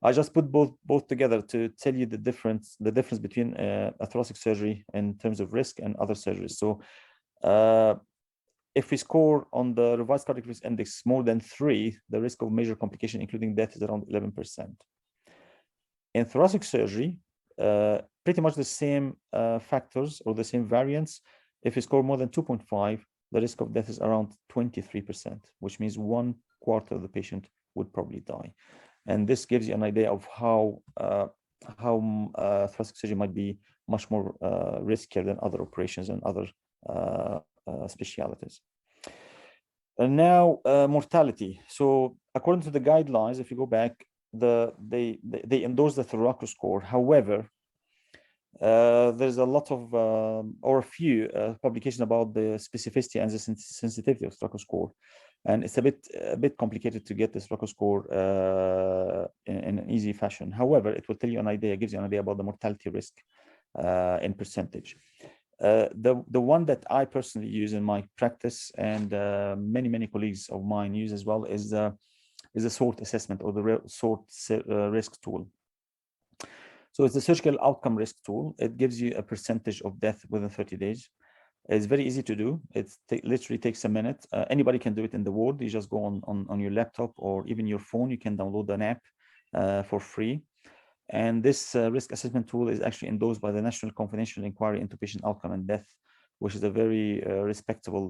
I just put both together to tell you the difference between a thoracic surgery in terms of risk and other surgeries. So if we score on the revised cardiac risk index more than 3, the risk of major complication, including death, is around 11%. In thoracic surgery, pretty much the same factors or the same variants. If you score more than 2.5, the risk of death is around 23%, which means 1/4 of the patient would probably die. And this gives you an idea of how thoracic surgery might be much more riskier than other operations and other specialities. And now mortality. So according to the guidelines, if you go back, they endorse the thoraco score. However, there's a lot of or a few publications about the specificity and the sensitivity of thoraco score, and it's a bit complicated to get this thoraco score in an easy fashion. However, it will tell you an idea, gives you an idea about the mortality risk in percentage. The one that I personally use in my practice, and many colleagues of mine use as well, is the SORT assessment, or the SORT risk tool. So it's a surgical outcome risk tool. It gives you a percentage of death within 30 days. It's very easy to do. It literally takes a minute. Anybody can do it in the ward. You just go on your laptop or even your phone. You can download an app for free. And this risk assessment tool is actually endorsed by the National Confidential Inquiry into Patient Outcome and Death, which is a very respectable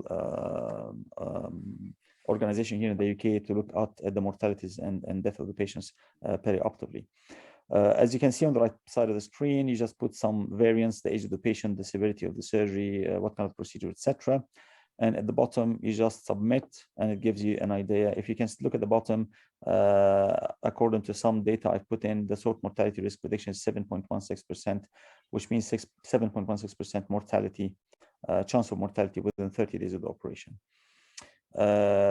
organization here in the UK to look at the mortalities and death of the patients perioperatively. As you can see on the right side of the screen, you just put some variants, the age of the patient, the severity of the surgery, what kind of procedure, etc. And at the bottom, you just submit, and it gives you an idea. If you can look at the bottom, according to some data I've put in, the SORT mortality risk prediction is 7.16%, which means 7.16% mortality, chance of mortality within 30 days of the operation.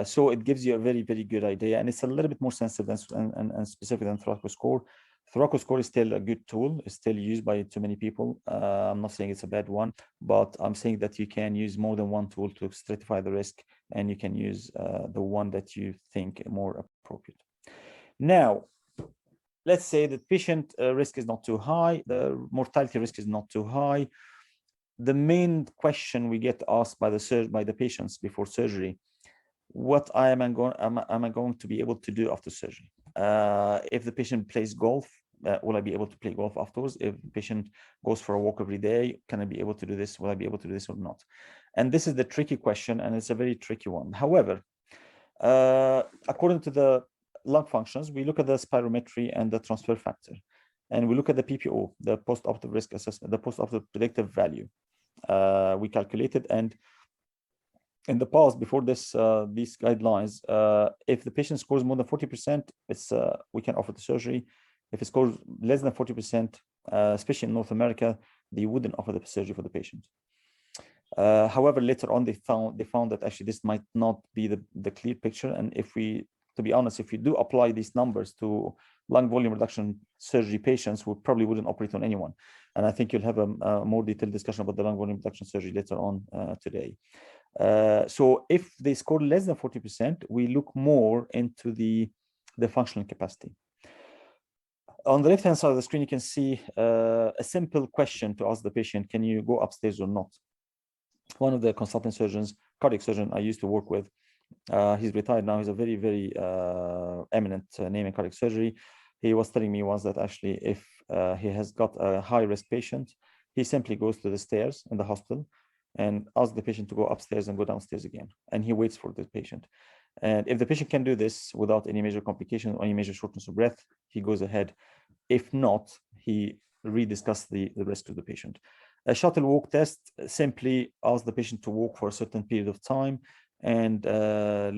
So it gives you a very good idea, and it's a little bit more sensitive and specific than thoraco score. Thoraco score is still a good tool. It's still used by too many people. I'm not saying it's a bad one, but I'm saying that you can use more than one tool to stratify the risk, and you can use the one that you think more appropriate. Now, let's say the patient risk is not too high, the mortality risk is not too high. The main question we get asked by the patients before surgery: what am I going to be able to do after surgery? If the patient plays golf, will I be able to play golf afterwards? If the patient goes for a walk every day, can I be able to do this? Will I be able to do this or not? And this is the tricky question, and it's a very tricky one. However, according to the lung functions, we look at the spirometry and the transfer factor, and we look at the PPO, the post-operative risk assessment, the post-operative predictive value. We calculated, and in the past, before this, these guidelines, if the patient scores more than 40%, we can offer the surgery. If it scores less than 40%, especially in North America, they wouldn't offer the surgery for the patient. However, later on, they found that actually this might not be the clear picture. And to be honest, if you do apply these numbers to lung volume reduction surgery patients, we probably wouldn't operate on anyone. And I think you'll have a more detailed discussion about the lung volume reduction surgery later on today. So if they score less than 40%, we look more into the functional capacity. On the left-hand side of the screen, you can see a simple question to ask the patient: can you go upstairs or not? One of the consultant surgeons, cardiac surgeon I used to work with, he's retired now. He's a very eminent name in cardiac surgery. He was telling me once that actually if he has got a high-risk patient, he simply goes to the stairs in the hospital and asks the patient to go upstairs and go downstairs again. And he waits for the patient. And if the patient can do this without any major complication or any major shortness of breath, he goes ahead. If not, he rediscusses the risk of the patient. A shuttle walk test simply asks the patient to walk for a certain period of time and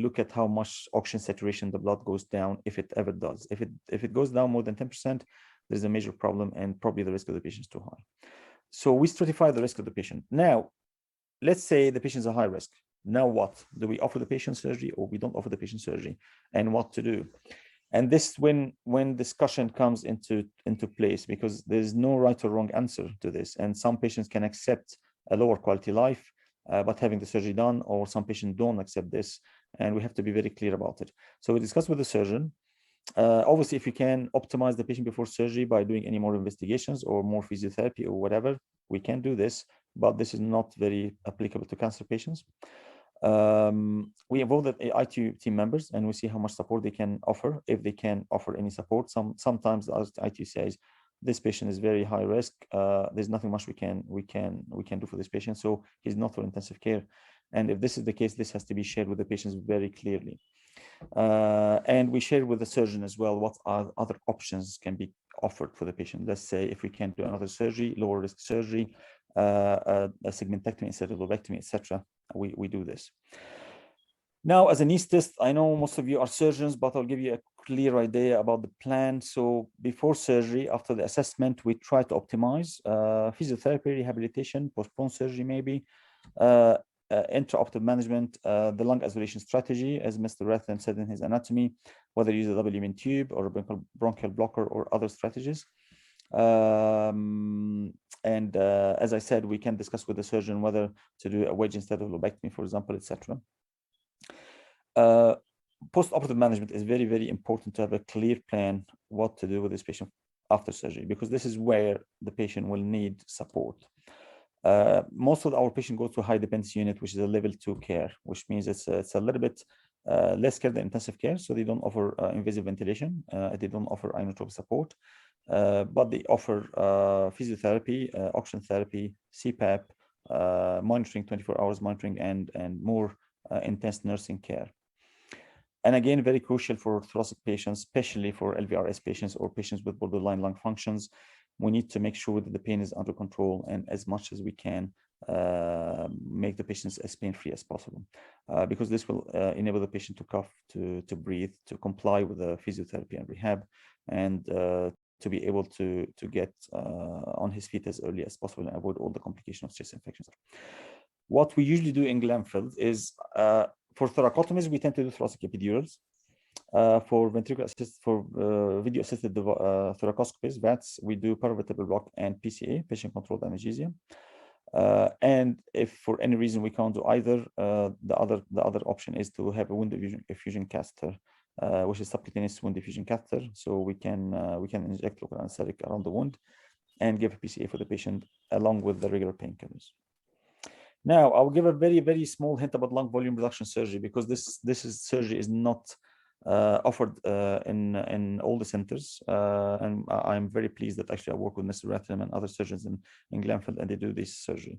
look at how much oxygen saturation the blood goes down, if it ever does. If it goes down more than 10%, there's a major problem, and probably the risk of the patient is too high. So we stratify the risk of the patient. Now, let's say the patient is a high risk. Now what? Do we offer the patient surgery or we don't offer the patient surgery? And what to do? And this when discussion comes into place, because there's no right or wrong answer to this. And some patients can accept a lower quality life, but having the surgery done, or some patients don't accept this, and we have to be very clear about it. So we discuss with the surgeon, Obviously, if you can optimize the patient before surgery by doing any more investigations or more physiotherapy or whatever, we can do this, but this is not very applicable to cancer patients. We involve the ITU team members and we see how much support they can offer, if they can offer any support. Sometimes the ITU says this patient is very high risk. There's nothing much we can do for this patient, so he's not for intensive care. And if this is the case, this has to be shared with the patients very clearly. And we share with the surgeon as well what other options can be offered for the patient. Let's say if we can do another surgery, lower risk surgery, a segmentectomy instead of lobectomy, etc. We do this. Now, as an anesthetist, I know most of you are surgeons, but I'll give you a clear idea about the plan. So before surgery, after the assessment, we try to optimize physiotherapy, rehabilitation, postpone surgery maybe, intraoperative management, the lung isolation strategy, as Mr. Rathan said in his anatomy, whether you use a double lumen tube or a bronchial blocker or other strategies. As I said, we can discuss with the surgeon whether to do a wedge instead of lobectomy, for example, etc. Post-operative management is very, very important to have a clear plan what to do with this patient after surgery, because this is where the patient will need support. Most of our patients go to high dependency unit, which is a level 2 care, which means it's a little bit less care than intensive care. So they don't offer invasive ventilation. They don't offer inotropic support, but they offer physiotherapy, oxygen therapy, CPAP, monitoring, 24 hours monitoring, and more intense nursing care. And again, very crucial for thoracic patients, especially for LVRS patients or patients with borderline lung functions. We need to make sure that the pain is under control, and as much as we can make the patients as pain-free as possible, because this will enable the patient to cough, to breathe, to comply with the physiotherapy and rehab, and to be able to get on his feet as early as possible and avoid all the complications of chest infections. What we usually do in Glenfield is for thoracotomies, we tend to do thoracic epidurals. For ventricular assist, for video assisted thoracoscopies, VATS, we do paravertebral block and PCA, patient controlled anesthesia. And if for any reason we can't do either, the other option is to have a wound effusion catheter, which is subcutaneous wound effusion catheter. So we can inject local anesthetic around the wound and give a PCA for the patient along with the regular painkillers. Now, I'll give a very, very small hint about lung volume reduction surgery, because this surgery is not offered in all the centers. And I'm very pleased that actually I work with Mr. Rathan and other surgeons in Glenfield, and they do this surgery.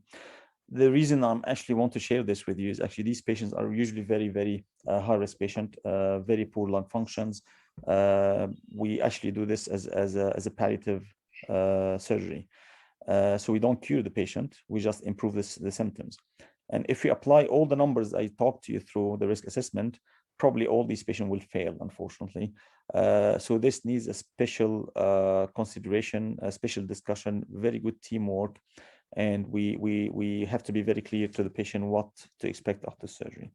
The reason I'm actually want to share this with you is actually these patients are usually very, very high-risk patient, very poor lung functions. We actually do this as a palliative surgery. So we don't cure the patient, we just improve the symptoms. And if we apply all the numbers I talked to you through the risk assessment, probably all these patients will fail, unfortunately. So this needs a special consideration, a special discussion, very good teamwork. And we have to be very clear to the patient what to expect after surgery.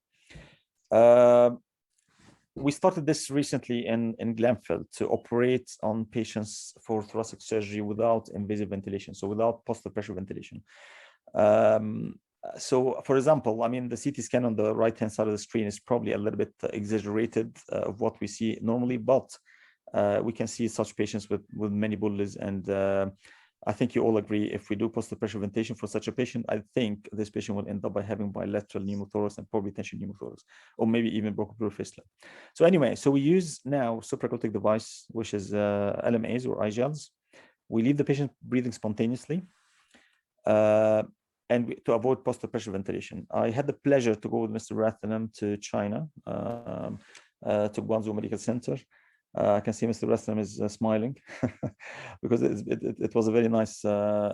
We started this recently in Glenfield to operate on patients for thoracic surgery without invasive ventilation, so without positive pressure ventilation. So, for example, I mean, the CT scan on the right-hand side of the screen is probably a little bit exaggerated of what we see normally, but we can see such patients with many bulges, and I think you all agree, if we do positive pressure ventilation for such a patient, I think this patient will end up by having bilateral pneumothorax and probably tension pneumothorax, or maybe even bronchopleural fistula. So anyway, so we use now supraglottic device, which is LMAs or iGels. We leave the patient breathing spontaneously, and to avoid positive pressure ventilation. I had the pleasure to go with Mr. Rathanam to China, to Guangzhou Medical Center. I can see Mr. Rathanam is smiling because it was a very nice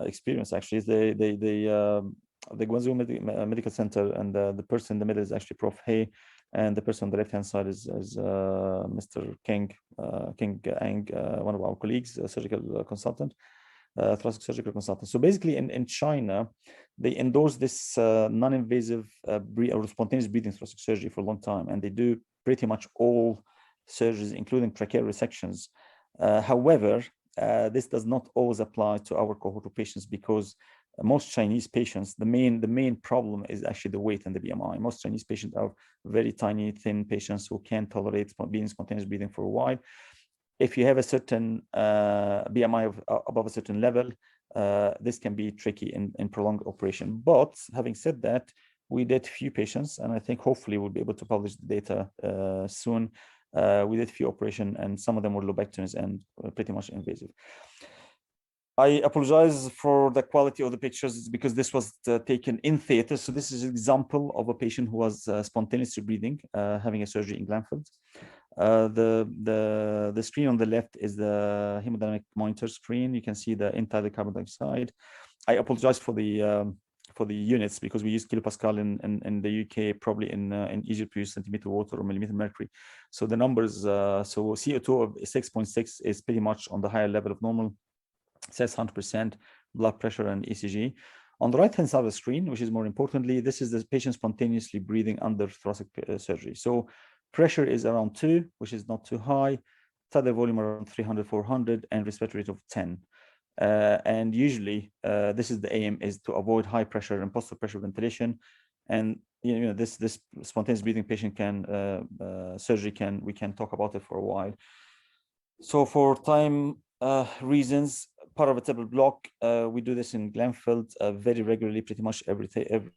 experience. Actually, the Guangzhou Medical Center, and the person in the middle is actually Prof. He, and the person on the left-hand side is Mr. King Ang, one of our colleagues, a surgical consultant. Thoracic surgical consultant. So basically in China, they endorse this non-invasive or spontaneous breathing thoracic surgery for a long time, and they do pretty much all surgeries, including tracheal resections. However, this does not always apply to our cohort of patients, because most Chinese patients, the main problem is actually the weight and the BMI. Most Chinese patients are very tiny, thin patients who can't tolerate being spontaneous breathing for a while. if you have a certain BMI of above a certain level, this can be tricky in prolonged operation. But having said that, we did few patients, and I think hopefully we'll be able to publish the data soon. We did few operations, and some of them were lobectomies and pretty much invasive. I apologize for the quality of the pictures because this was taken in theater. So this is an example of a patient who was spontaneously breathing, having a surgery in Glanfield. The screen on the left is the hemodynamic monitor screen. You can see the entitled carbon dioxide. I apologize for the units because we use kilopascal in the UK, probably in Egypt we use centimeter water or millimeter mercury. So the numbers, so CO2 of 6.6 is pretty much on the higher level of normal. Says 100% blood pressure and ECG. On the right-hand side of the screen, which is more importantly, this is the patient spontaneously breathing under thoracic surgery. So pressure is around 2, which is not too high, tidal volume around 300, 400, and respiratory rate of 10. And usually, this is the aim is to avoid high pressure and positive pressure ventilation. And this spontaneous breathing patient we can talk about it for a while. So for time reasons, paravertebral block, we do this in Glanfield very regularly, pretty much every if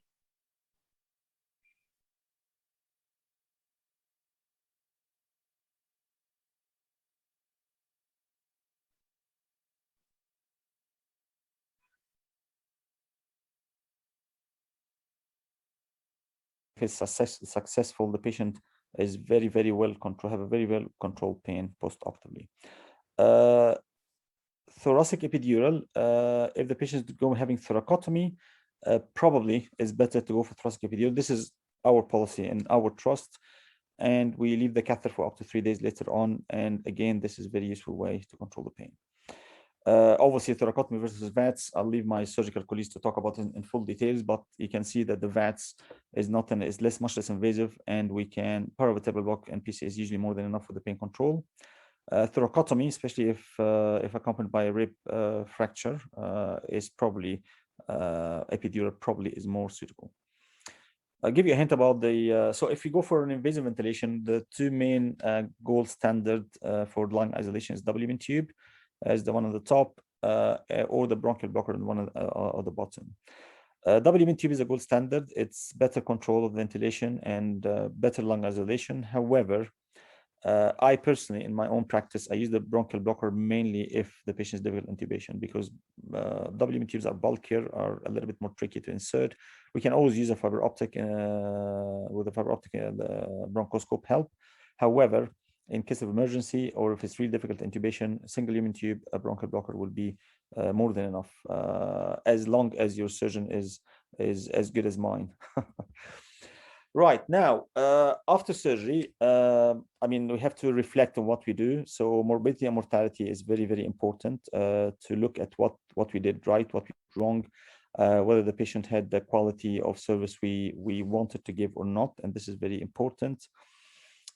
it's successful, the patient is very, very well controlled, have a very well controlled pain post-operatively. Thoracic epidural, if the patient is having thoracotomy, probably is better to go for thoracic epidural. This is our policy and our trust, and we leave the catheter for up to 3 days later on. And again, this is a very useful way to control the pain. Obviously, thoracotomy versus VATS, I'll leave my surgical colleagues to talk about it in full details, but you can see that the VATS is much less invasive, and we can paravertebral block and PCA is usually more than enough for the pain control. Thoracotomy, especially if accompanied by a rib fracture, is probably epidural probably is more suitable. I'll give you a hint about the so if you go for an invasive ventilation, the two main gold standard for lung isolation is WM tube as the one on the top, or the bronchial blocker on the one on the bottom. WM tube is a gold standard. It's better control of ventilation and better lung isolation. However, I personally, in my own practice, I use the bronchial blocker mainly if the patient is difficult intubation, because WM tubes are bulkier, are a little bit more tricky to insert. We can always use a fiber optic with a fiber optic bronchoscope help. However, in case of emergency or if it's really difficult intubation, a single lumen tube, a bronchial blocker will be more than enough, as long as your surgeon is as good as mine. Right now, after surgery, I mean, we have to reflect on what we do. So morbidity and mortality is very, very important to look at what we did right, what we did wrong, whether the patient had the quality of service we wanted to give or not. And this is very important.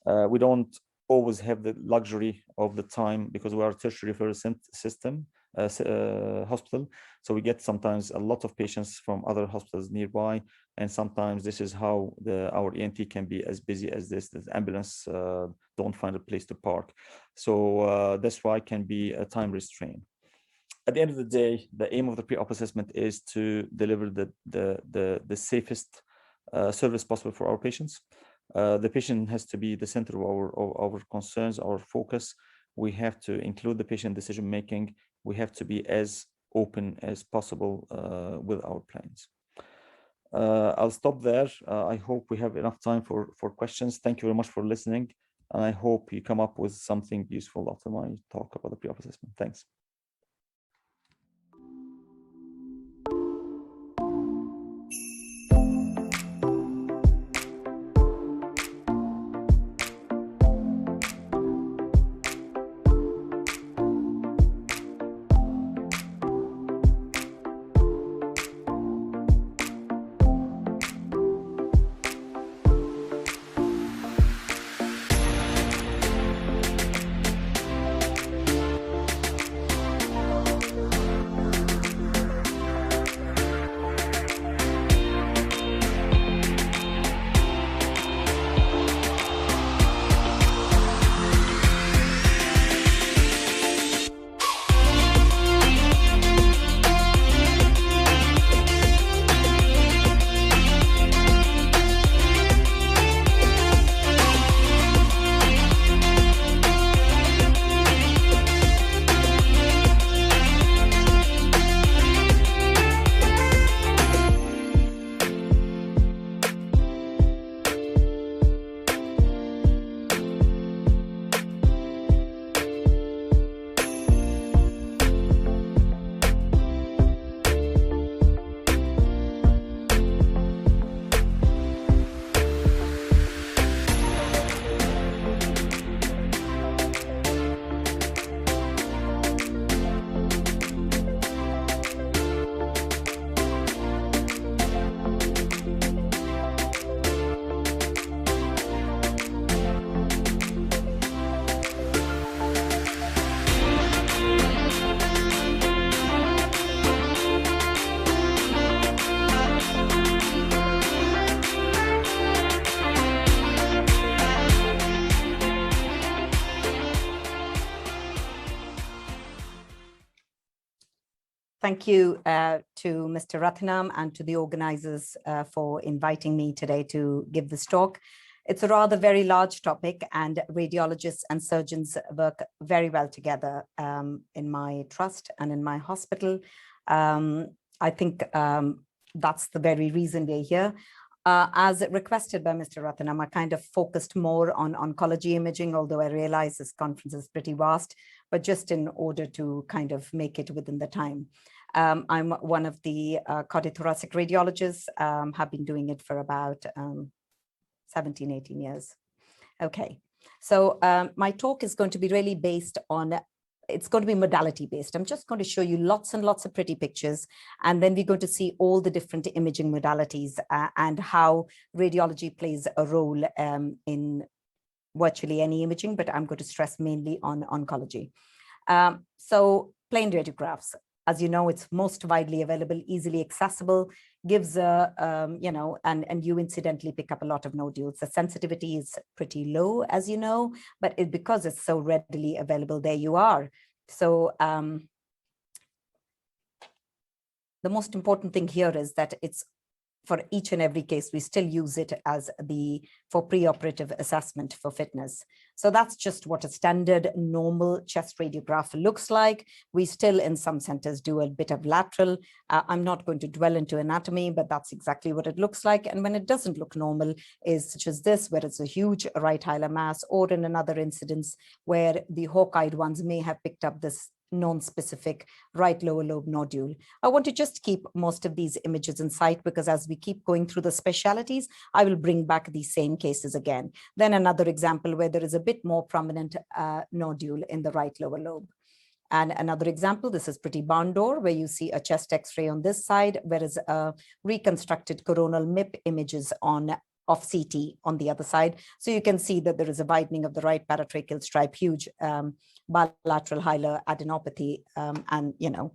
We don't always have the luxury of the time because we are a tertiary referral system. Hospital, so we get sometimes a lot of patients from other hospitals nearby, and sometimes this is how our ENT can be as busy as this. The ambulance don't find a place to park, so that's why it can be a time restraint. At the end of the day, the aim of the pre-op assessment is to deliver the safest service possible for our patients. The patient has to be the center of our concerns, our focus. We have to include the patient decision making. We have to be as open as possible with our plans. I'll stop there. I hope we have enough time for questions. Thank you very much for listening. And I hope you come up with something useful after my talk about the pre-op assessment. Thanks. Thank you to Mr. Rathinam and to the organizers for inviting me today to give this talk. It's a rather very large topic, and radiologists and surgeons work very well together in my trust and in my hospital. I think that's the very reason we're here. As requested by Mr. Rathinam, I kind of focused more on oncology imaging, although I realize this conference is pretty vast, but just in order to kind of make it within the time. I'm one of the cardiothoracic radiologists, have been doing it for about 17, 18 years. Okay, so my talk is going to be really based on, it's going to be modality based. I'm just going to show you lots and lots of pretty pictures, and then we're going to see all the different imaging modalities and how radiology plays a role in virtually any imaging, but I'm going to stress mainly on oncology. So plain radiographs, as you know, it's most widely available, easily accessible, gives a, you know, and you incidentally pick up a lot of nodules. The sensitivity is pretty low, as you know, but because it's so readily available, there you are. So the most important thing here is that it's for each and every case, we still use it as for preoperative assessment for fitness. So that's just what a standard normal chest radiograph looks like. We still in some centers do a bit of lateral. I'm not going to dwell into anatomy, but that's exactly what it looks like. And when it doesn't look normal is such as this, where it's a huge right hilar mass, or in another incidence where the hawk-eyed ones may have picked up this non-specific right lower lobe nodule. I want to just keep most of these images in sight, because as we keep going through the specialties, I will bring back these same cases again. Then another example where there is a bit more prominent nodule in the right lower lobe. And another example, this is pretty barn door, where you see a chest x-ray on this side, whereas reconstructed coronal MIP images of CT on the other side. So you can see that there is a widening of the right paratracheal stripe, huge bilateral hilar adenopathy, and you know,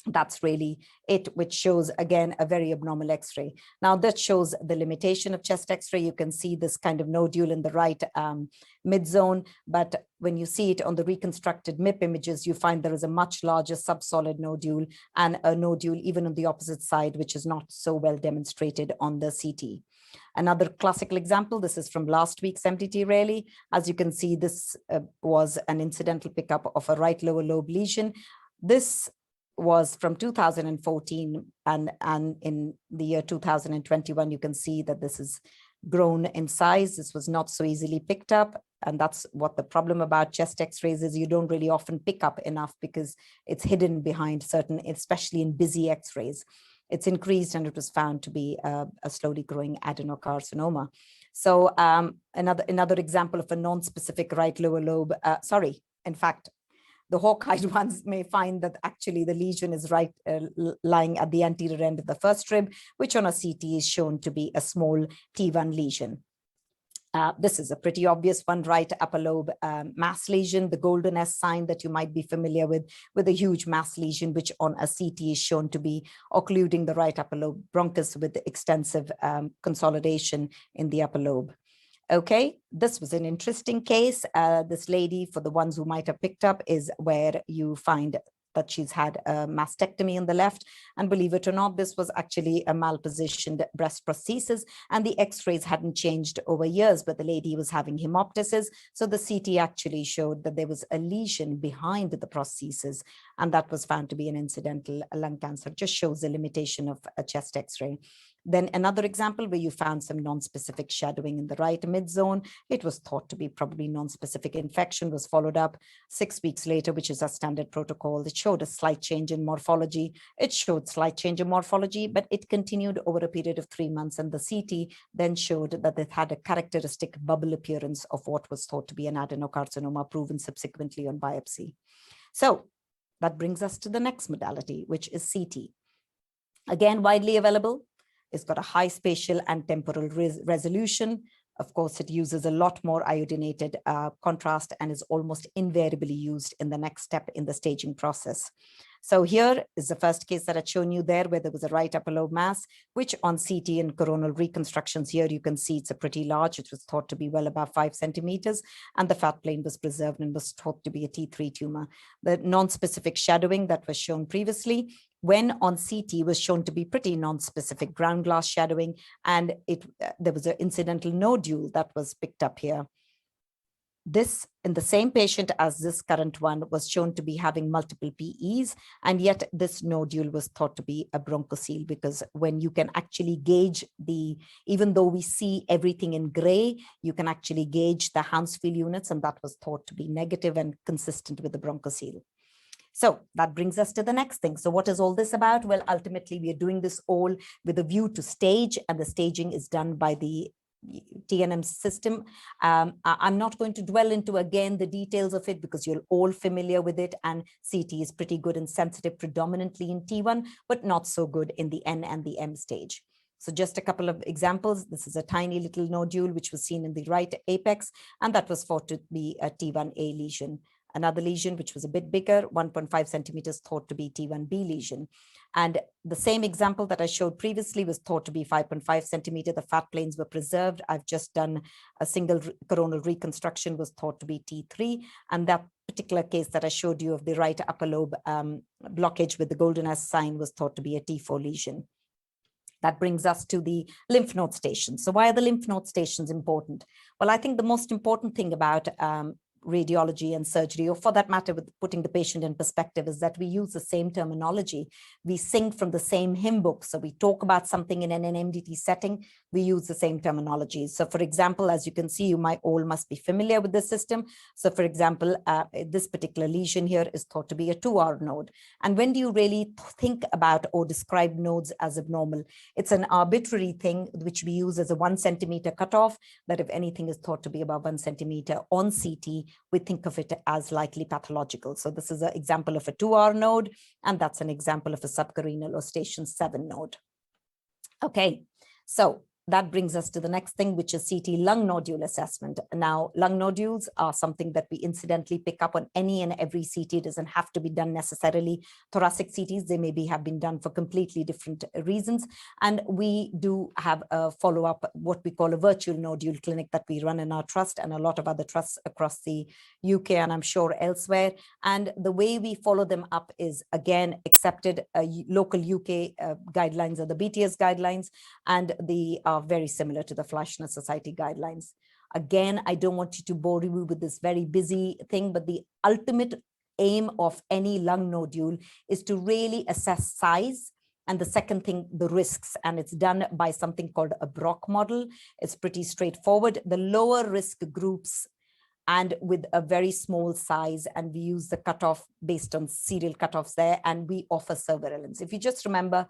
that's really it, which shows again a very abnormal x-ray. Now that shows the limitation of chest x-ray. You can see this kind of nodule in the right mid zone, but when you see it on the reconstructed MIP images, you find there is a much larger subsolid nodule and a nodule even on the opposite side, which is not so well demonstrated on the CT. Another classical example, this is from last week's MDT rally. As you can see, this was an incidental pickup of a right lower lobe lesion. This was from 2014, and in the year 2021, you can see that this is grown in size. This was not so easily picked up. And that's what the problem about chest x-rays is. You don't really often pick up enough because it's hidden behind certain, especially in busy x-rays. It's increased, and it was found to be a slowly growing adenocarcinoma. So another example of a non-specific right lower lobe, in fact, the hawk-eyed ones may find that actually the lesion is right lying at the anterior end of the first rib, which on a CT is shown to be a small T1 lesion. This is a pretty obvious one, right upper lobe mass lesion, the golden S sign that you might be familiar with a huge mass lesion, which on a CT is shown to be occluding the right upper lobe bronchus with extensive consolidation in the upper lobe. Okay, this was an interesting case. This lady, for the ones who might have picked up, is where you find that she's had a mastectomy on the left. And believe it or not, this was actually a malpositioned breast prosthesis, and the x-rays hadn't changed over years, but the lady was having hemoptysis. So the CT actually showed that there was a lesion behind the prosthesis, and that was found to be an incidental lung cancer. Just shows the limitation of a chest x-ray. Then another example where you found some non-specific shadowing in the right mid zone. It was thought to be probably non-specific infection, was followed up 6 weeks later, which is a standard protocol. It showed a slight change in morphology. It showed slight change in morphology, but it continued over a period of 3 months. And the CT then showed that it had a characteristic bubble appearance of what was thought to be an adenocarcinoma, proven subsequently on biopsy. So that brings us to the next modality, which is CT. Again, widely available. It's got a high spatial and temporal resolution, Of course, it uses a lot more iodinated contrast and is almost invariably used in the next step in the staging process. So here is the first case that I'd shown you there, where there was a right upper lobe mass, which on CT and coronal reconstructions here, you can see it's a pretty large. It was thought to be well above 5 centimeters, and the fat plane was preserved and was thought to be a T3 tumor. The non-specific shadowing that was shown previously, when on CT, was shown to be pretty non-specific ground glass shadowing, and there was an incidental nodule that was picked up here. This, in the same patient as this current one, was shown to be having multiple PEs, and yet this nodule was thought to be a bronchoscele, because when you can actually gauge even though we see everything in gray, you can actually gauge the Hounsfield units, and that was thought to be negative and consistent with the bronchoscele. So that brings us to the next thing. So what is all this about? Well, ultimately, we are doing this all with a view to stage, and the staging is done by the TNM system. I'm not going to dwell into, again, the details of it, because you're all familiar with it, and CT is pretty good and sensitive predominantly in T1, but not so good in the N and the M stage. So just a couple of examples. This is a tiny little nodule which was seen in the right apex, and that was thought to be a T1A lesion. Another lesion, which was a bit bigger, 1.5 centimeters, thought to be T1B lesion. And the same example that I showed previously was thought to be 5.5 centimeter. The fat planes were preserved. I've just done a single coronal reconstruction, was thought to be T3. And that particular case that I showed you of the right upper lobe blockage with the golden S sign was thought to be a T4 lesion. That brings us to the lymph node stations. So why are the lymph node stations important? Well, I think the most important thing about radiology and surgery, or for that matter, with putting the patient in perspective, is that we use the same terminology. We sing from the same hymn book. So we talk about something in an MDT setting, we use the same terminology. So for example, as you can see, you all must be familiar with this system. So for example, this particular lesion here is thought to be a 2R node. And when do you really think about or describe nodes as abnormal? It's an arbitrary thing which we use as a 1 centimeter cutoff, that if anything is thought to be above 1 centimeter on CT, we think of it as likely pathological. So this is an example of a 2R node, and that's an example of a subcarenal or station 7 node. Okay, so that brings us to the next thing, which is CT lung nodule assessment. Now, lung nodules are something that we incidentally pick up on any and every CT. It doesn't have to be done necessarily thoracic CTs. They maybe have been done for completely different reasons. And we do have a follow-up, what we call a virtual nodule clinic that we run in our trust and a lot of other trusts across the UK and I'm sure elsewhere. And the way we follow them up is, again, accepted local UK guidelines are the Bts guidelines, and the are very similar to the Fleischner Society guidelines. Again, I don't want you to bore you with this very busy thing, but the ultimate aim of any lung nodule is to really assess size. And the second thing, the risks, and it's done by something called a Brock model. It's pretty straightforward. The lower risk groups and with a very small size, and we use the cutoff based on serial cutoffs there, and we offer surveillance. If you just remember,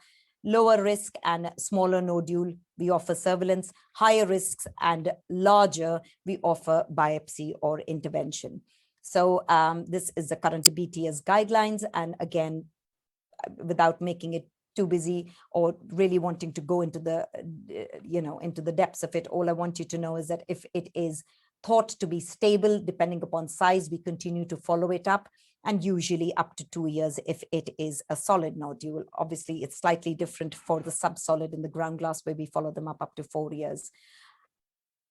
lower risk and smaller nodule, we offer surveillance. Higher risks and larger, we offer biopsy or intervention. So this is the current BTS guidelines. And again, without making it too busy or really wanting to go into the, into the depths of it, all I want you to know is that if it is thought to be stable, depending upon size, we continue to follow it up, and usually up to 2 years if it is a solid nodule. Obviously, it's slightly different for the subsolid in the ground glass, where we follow them up to 4 years.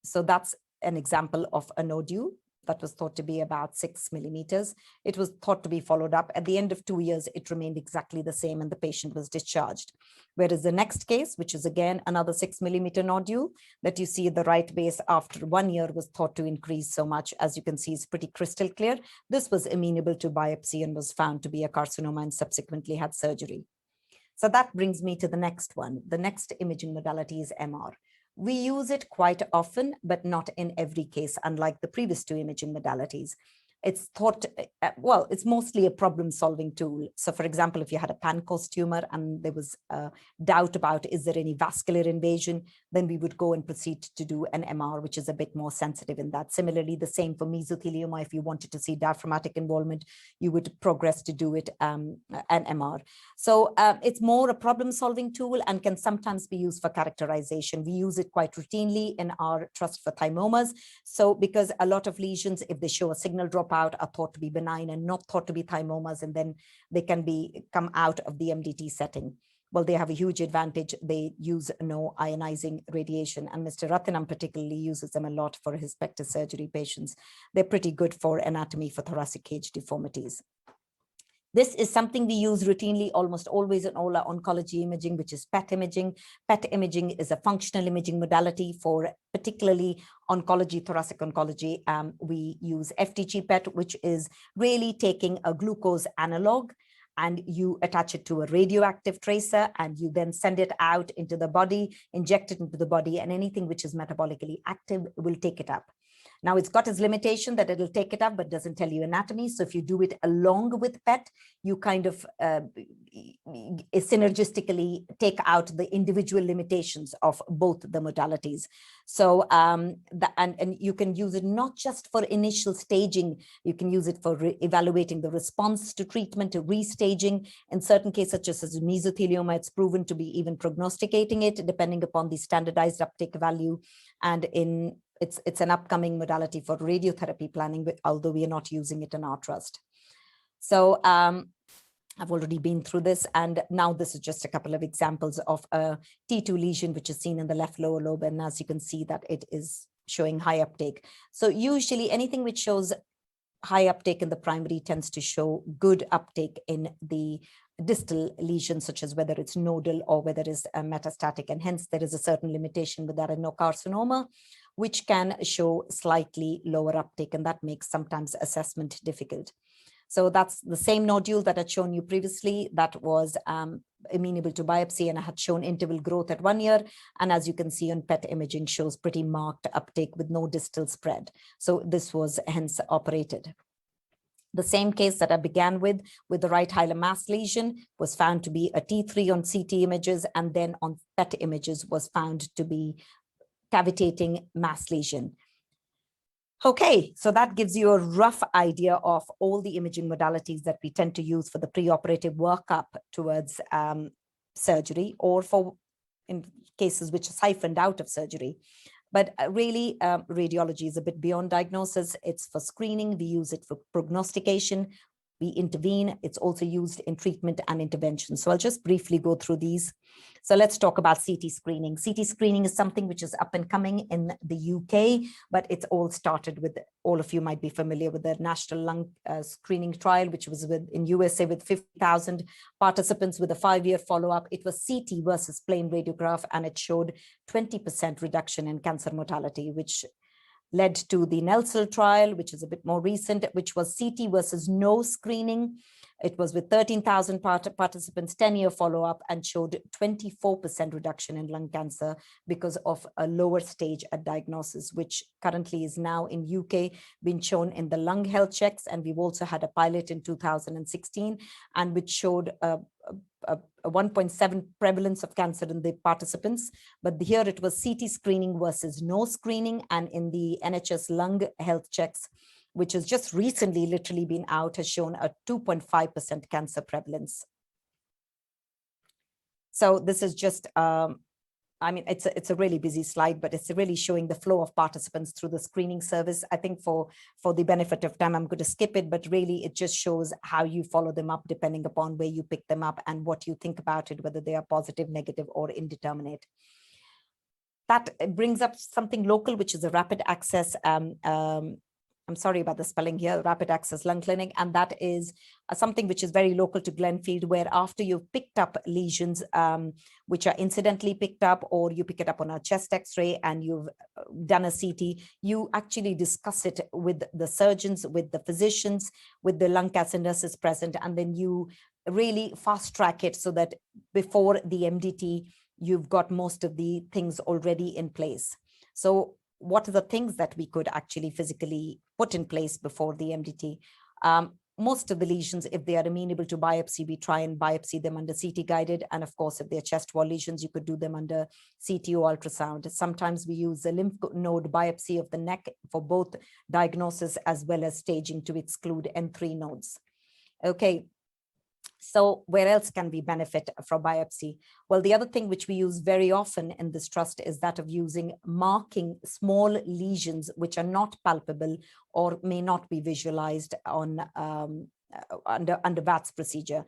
So that's an example of a nodule that was thought to be about 6 millimeters. It was thought to be followed up. At the end of 2 years, it remained exactly the same and the patient was discharged. Whereas the next case, which is again another 6 millimeter nodule that you see at the right base after 1 year, was thought to increase so much. As you can see, it's pretty crystal clear. This was amenable to biopsy and was found to be a carcinoma and subsequently had surgery. So that brings me to the next one. The next imaging modality is MR. We use it quite often, but not in every case, unlike the previous two imaging modalities. it's thought, well, it's mostly a problem-solving tool. So for example, if you had a pancreas tumor and there was a doubt about is there any vascular invasion, then we would go and proceed to do an MR, which is a bit more sensitive in that. Similarly, the same for mesothelioma. If you wanted to see diaphragmatic involvement, you would progress to do it an MR. So it's more a problem-solving tool and can sometimes be used for characterization. We use it quite routinely in our trust for thymomas. So because a lot of lesions, if they show a signal dropout, are thought to be benign and not thought to be thymomas, and then they can come out of the MDT setting. Well, they have a huge advantage. They use no ionizing radiation, and Mr. Rathinam particularly uses them a lot for his pectus surgery patients. They're pretty good for anatomy for thoracic cage deformities. This is something we use routinely, almost always in all our oncology imaging, which is PET imaging. PET imaging is a functional imaging modality for particularly oncology, thoracic oncology. We use FDG PET, which is really taking a glucose analog and you attach it to a radioactive tracer and you then send it out into the body, inject it into the body, and anything which is metabolically active will take it up. Now, it's got its limitation that it'll take it up, but doesn't tell you anatomy. So if you do it along with PET, you kind of synergistically take out the individual limitations of both the modalities. So and you can use it not just for initial staging, you can use it for evaluating the response to treatment, to restaging. In certain cases, such as mesothelioma, it's proven to be even prognosticating it, depending upon the standardized uptake value. And it's an upcoming modality for radiotherapy planning, although we are not using it in our trust. So I've already been through this, and now this is just a couple of examples of a T2 lesion, which is seen in the left lower lobe, and as you can see that it is showing high uptake. So usually anything which shows high uptake in the primary tends to show good uptake in the distal lesions, such as whether it's nodal or whether it's metastatic, and hence there is a certain limitation with adenocarcinoma, which can show slightly lower uptake, and that makes sometimes assessment difficult. So that's the same nodule that I had shown you previously that was amenable to biopsy, and I had shown interval growth at 1 year. And as you can see on PET imaging, shows pretty marked uptake with no distal spread. So this was hence operated. The same case that I began with the right hilar mass lesion, was found to be a T3 on CT images, and then on PET images was found to be cavitating mass lesion. Okay, so that gives you a rough idea of all the imaging modalities that we tend to use for the preoperative workup towards surgery, or for in cases which are siphoned out of surgery. But really, radiology is a bit beyond diagnosis. It's for screening. We use it for prognostication. We intervene. It's also used in treatment and intervention. So I'll just briefly go through these. So let's talk about CT screening. CT screening is something which is up and coming in the UK, but it's all started with, all of you might be familiar with the National Lung Screening Trial, which was in USA with 50,000 participants with a 5-year follow-up. It was CT versus plain radiograph, and it showed 20% reduction in cancer mortality, which led to the Nelson trial, which is a bit more recent, which was CT versus no screening. It was with 13,000 participants, 10-year follow-up, and showed 24% reduction in lung cancer because of a lower stage at diagnosis, which currently is now in UK been shown in the lung health checks. And we've also had a pilot in 2016, and which showed a 1.7 prevalence of cancer in the participants. But here it was CT screening versus no screening. And in the NHS lung health checks, which has just recently literally been out, has shown a 2.5% cancer prevalence. So this is just, I mean, it's a really busy slide, but it's really showing the flow of participants through the screening service. I think for the benefit of time, I'm going to skip it, but really it just shows how you follow them up depending upon where you pick them up and what you think about it, whether they are positive, negative, or indeterminate. That brings up something local, which is a rapid access I'm sorry about the spelling here, rapid access lung clinic. And that is something which is very local to Glenfield, where after you've picked up lesions, which are incidentally picked up, or you pick it up on a chest x-ray and you've done a CT, you actually discuss it with the surgeons, with the physicians, with the lung cancer nurses present, and then you really fast track it so that before the MDT, you've got most of the things already in place. So what are the things that we could actually physically put in place before the MDT? Most of the lesions, if they are amenable to biopsy, we try and biopsy them under CT guided. And of course, if they're chest wall lesions, you could do them under CT or ultrasound. Sometimes we use a lymph node biopsy of the neck for both diagnosis as well as staging to exclude N3 nodes. Okay. So where else can we benefit from biopsy? Well, the other thing which we use very often in this trust is that of using marking small lesions which are not palpable or may not be visualized on under VATS procedure.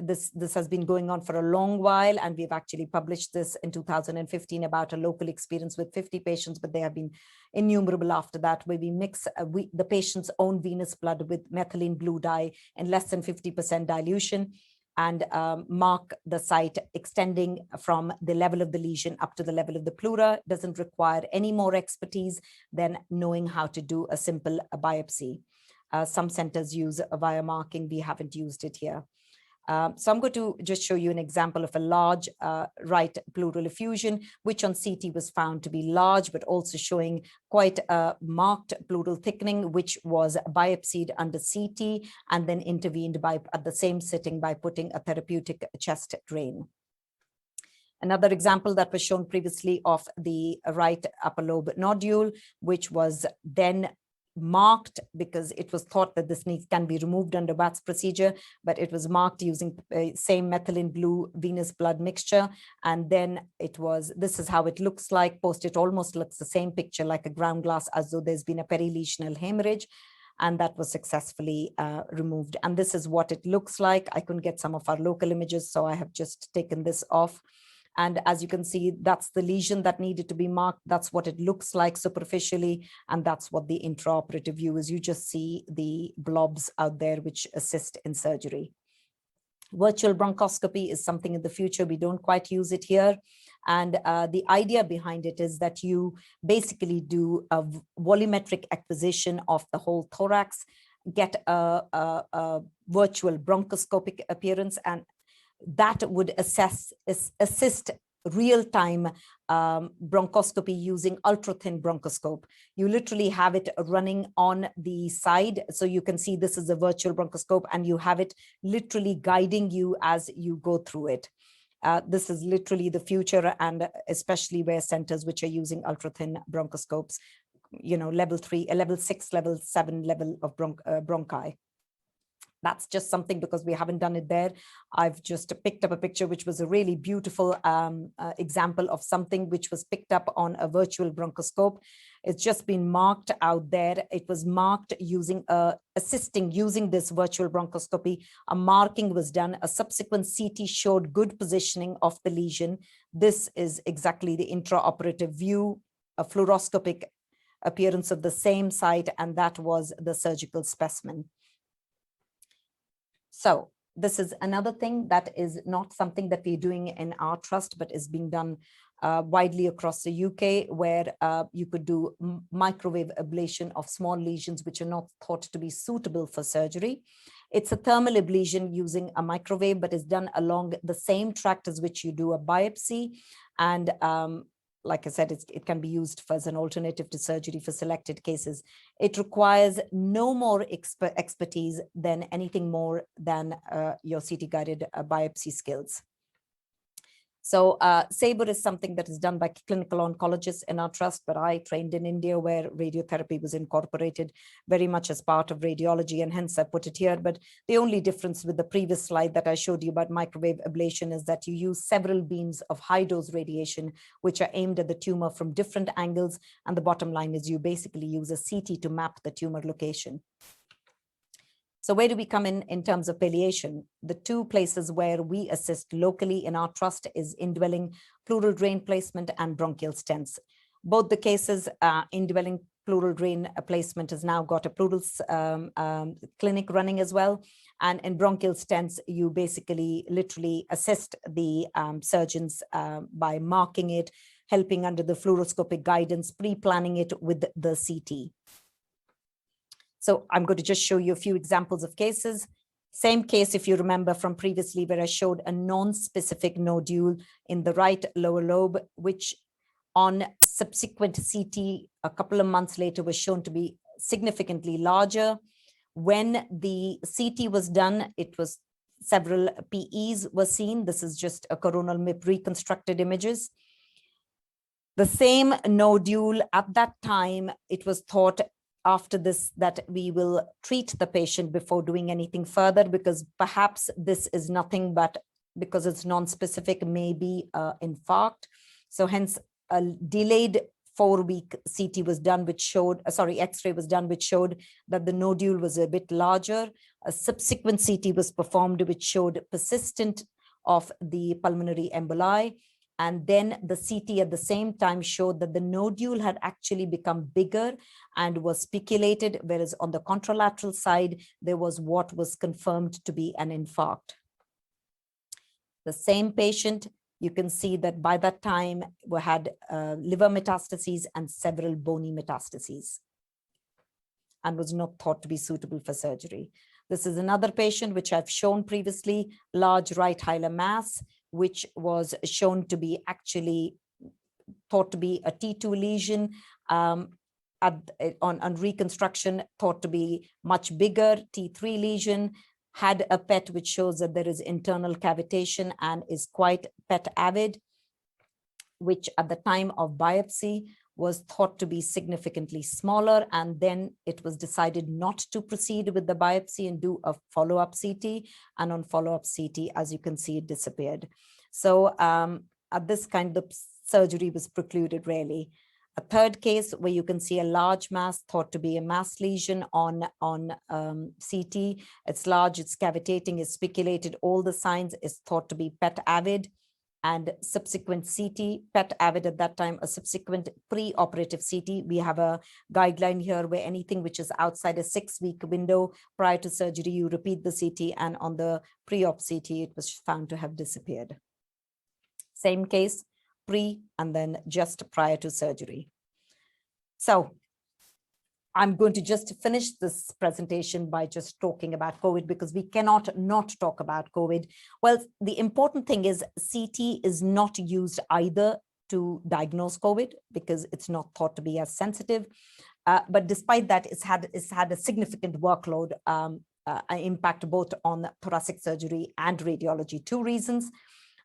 This has been going on for a long while, and we've actually published this in 2015 about a local experience with 50 patients, but they have been innumerable after that, where we mix the patient's own venous blood with methylene blue dye in less than 50% dilution, and mark the site extending from the level of the lesion up to the level of the pleura. Doesn't require any more expertise than knowing how to do a simple biopsy. Some centers use via marking. We haven't used it here. So I'm going to just show you an example of a large right pleural effusion, which on CT was found to be large, but also showing quite a marked pleural thickening, which was biopsied under CT and then intervened by at the same sitting by putting a therapeutic chest drain. Another example that was shown previously of the right upper lobe nodule, which was then marked because it was thought that this can be removed under VATS procedure, but it was marked using same methylene blue venous blood mixture. And then this is how it looks like post. It almost looks the same picture like a ground glass, as though there's been a perilesional hemorrhage, and that was successfully removed. And this is what it looks like. I couldn't get some of our local images, so I have just taken this off. And as you can see, that's the lesion that needed to be marked. That's what it looks like superficially. And that's what the intraoperative view is. You just see the blobs out there which assist in surgery. Virtual bronchoscopy is something in the future. We don't quite use it here. And the idea behind it is that you basically do a volumetric acquisition of the whole thorax, get a virtual bronchoscopic appearance, and that would assist real-time bronchoscopy using ultra-thin bronchoscope. You literally have it running on the side. So you can see this is a virtual bronchoscope, and you have it literally guiding you as you go through it. This is literally the future, and especially where centers which are using ultra-thin bronchoscopes, level 3, level 6, level 7 level of bronchi. That's just something because we haven't done it there. I've just picked up a picture, which was a really beautiful example of something which was picked up on a virtual bronchoscope. It's just been marked out there. It was marked using using this virtual bronchoscopy. A marking was done. A subsequent CT showed good positioning of the lesion. This is exactly the intraoperative view, a fluoroscopic appearance of the same site, and that was the surgical specimen. So this is another thing that is not something that we're doing in our trust, but is being done widely across the UK, where you could do microwave ablation of small lesions which are not thought to be suitable for surgery. It's a thermal ablation using a microwave, but is done along the same tract as which you do a biopsy. And like I said, it can be used as an alternative to surgery for selected cases. It requires no more expertise than anything more than your CT-guided biopsy skills. So SABRE is something that is done by clinical oncologists in our trust, but I trained in India where radiotherapy was incorporated very much as part of radiology, and hence I put it here. But the only difference with the previous slide that I showed you about microwave ablation is that you use several beams of high dose radiation, which are aimed at the tumor from different angles. And the bottom line is you basically use a CT to map the tumor location. So where do we come in terms of palliation? The two places where we assist locally in our trust is indwelling pleural drain placement and bronchial stents. Both the cases, indwelling pleural drain placement has now got a pleural clinic running as well. And in bronchial stents, you basically literally assist the surgeons by marking it, helping under the fluoroscopic guidance, pre-planning it with the CT. So I'm going to just show you a few examples of cases. Same case, if you remember from previously, where I showed a non-specific nodule in the right lower lobe, which on subsequent CT a couple of months later was shown to be significantly larger. When the CT was done, it was several PEs were seen. This is just a coronal MIP reconstructed images. The same nodule at that time, it was thought after this that we will treat the patient before doing anything further, because perhaps this is nothing but, because it's non-specific, maybe infarct. So hence a delayed 4-week CT was done, which showed, X-ray was done, which showed that the nodule was a bit larger. A subsequent CT was performed, which showed persistent of the pulmonary emboli. And then the CT at the same time showed that the nodule had actually become bigger and was spiculated, whereas on the contralateral side, there was what was confirmed to be an infarct. The same patient, you can see that by that time we had liver metastases and several bony metastases and was not thought to be suitable for surgery. This is another patient which I've shown previously, large right hilar mass, which was shown to be actually thought to be a T2 lesion, on reconstruction thought to be much bigger, T3 lesion, had a PET which shows that there is internal cavitation and is quite PET avid, which at the time of biopsy was thought to be significantly smaller, and then it was decided not to proceed with the biopsy and do a follow-up CT, and on follow-up CT, as you can see, it disappeared. So this kind of surgery was precluded really. A third case where you can see a large mass thought to be a mass lesion on CT. It's large, it's cavitating, it's spiculated, all the signs is thought to be PET avid, and subsequent CT, PET avid at that time, a subsequent pre-operative CT. We have a guideline here where anything which is outside a 6-week window prior to surgery, you repeat the CT, and on the pre-op CT, it was found to have disappeared. Same case, pre and then just prior to surgery. So I'm going to just finish this presentation by just talking about COVID, because we cannot not talk about COVID. Well, the important thing is CT is not used either to diagnose COVID because it's not thought to be as sensitive. But despite that, it's had a significant workload impact both on thoracic surgery and radiology. 2 reasons.